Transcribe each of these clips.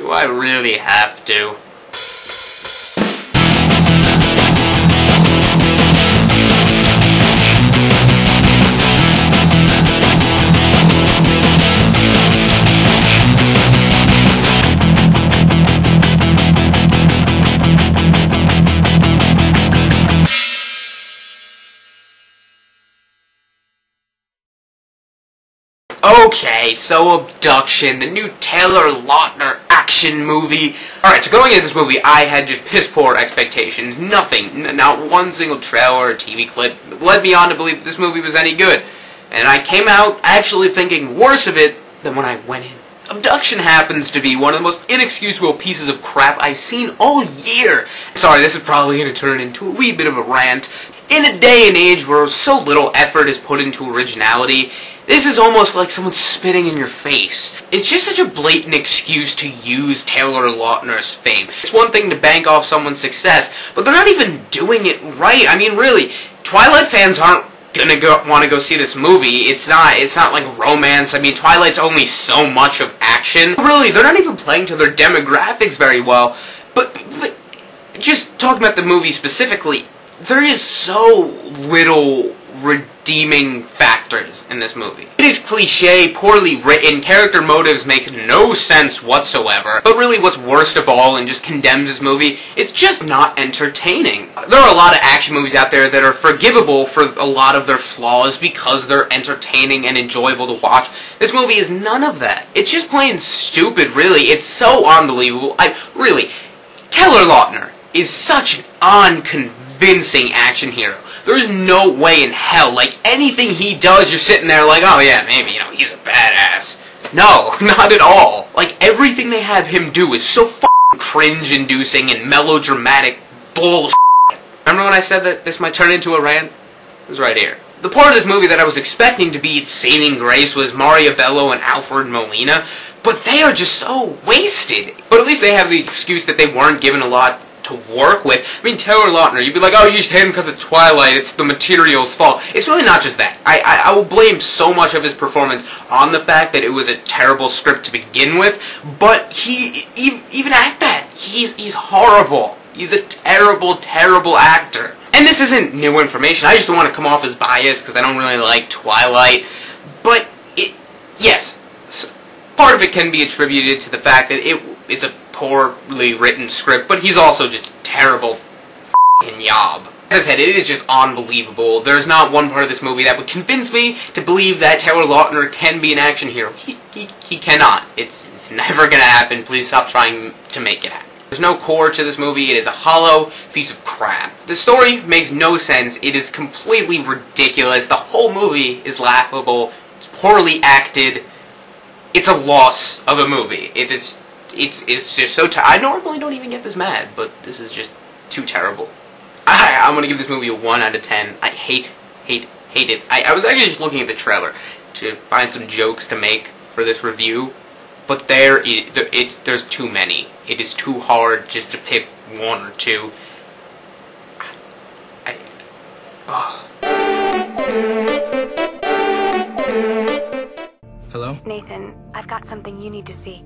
Do I really have to? Okay, so Abduction, the new Taylor Lautner action movie. Alright, so going into this movie, I had just piss-poor expectations. Nothing, not one single trailer or TV clip led me on to believe that this movie was any good. And I came out actually thinking worse of it than when I went in. Abduction happens to be one of the most inexcusable pieces of crap I've seen all year. Sorry, this is probably going to turn into a wee bit of a rant. In a day and age where so little effort is put into originality, this is almost like someone spitting in your face. It's just such a blatant excuse to use Taylor Lautner's fame. It's one thing to bank off someone's success, but they're not even doing it right. I mean, really, Twilight fans aren't gonna want to go see this movie. It's not like romance. I mean, Twilight's only so much of action. Really, they're not even playing to their demographics very well. But just talking about the movie specifically, there is so little redeeming factors in this movie. It is cliche, poorly written, character motives make no sense whatsoever, but really what's worst of all and just condemns this movie, it's just not entertaining. There are a lot of action movies out there that are forgivable for a lot of their flaws because they're entertaining and enjoyable to watch. This movie is none of that. It's just plain stupid, really. It's so unbelievable. Taylor Lautner is such an unconvincing action hero. There's no way in hell, like, anything he does, you're sitting there like, oh yeah, maybe, he's a badass. No, not at all. Like, everything they have him do is so f***ing cringe-inducing and melodramatic bullshit. Remember when I said that this might turn into a rant? It was right here. The part of this movie that I was expecting to be its saving grace was Bello and Alfred Molina, but they are just so wasted. But at least they have the excuse that they weren't given a lot to work with. I mean, Taylor Lautner, you'd be like, oh, you just hate him because of Twilight, it's the material's fault. It's really not just that. I will blame so much of his performance on the fact that it was a terrible script to begin with, but even at that, he's horrible. He's a terrible, terrible actor. And this isn't new information, I just don't want to come off as biased because I don't really like Twilight, but yes, part of it can be attributed to the fact that it's a poorly written script, but he's also just terrible f***ing yob. As I said, it is just unbelievable. There's not one part of this movie that would convince me to believe that Taylor Lautner can be an action hero. He cannot. It's never gonna happen. Please stop trying to make it happen. There's no core to this movie. It is a hollow piece of crap. The story makes no sense. It is completely ridiculous. The whole movie is laughable. It's poorly acted. It's a loss of a movie. It's just so I normally don't even get this mad, but this is just too terrible. I'm gonna give this movie a 1 out of 10. I hate it. I was actually just looking at the trailer to find some jokes to make for this review, but there's too many. It is too hard just to pick one or two. Hello? Nathan, I've got something you need to see.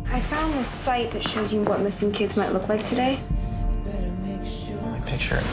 I found this site that shows you what missing kids might look like today. My picture.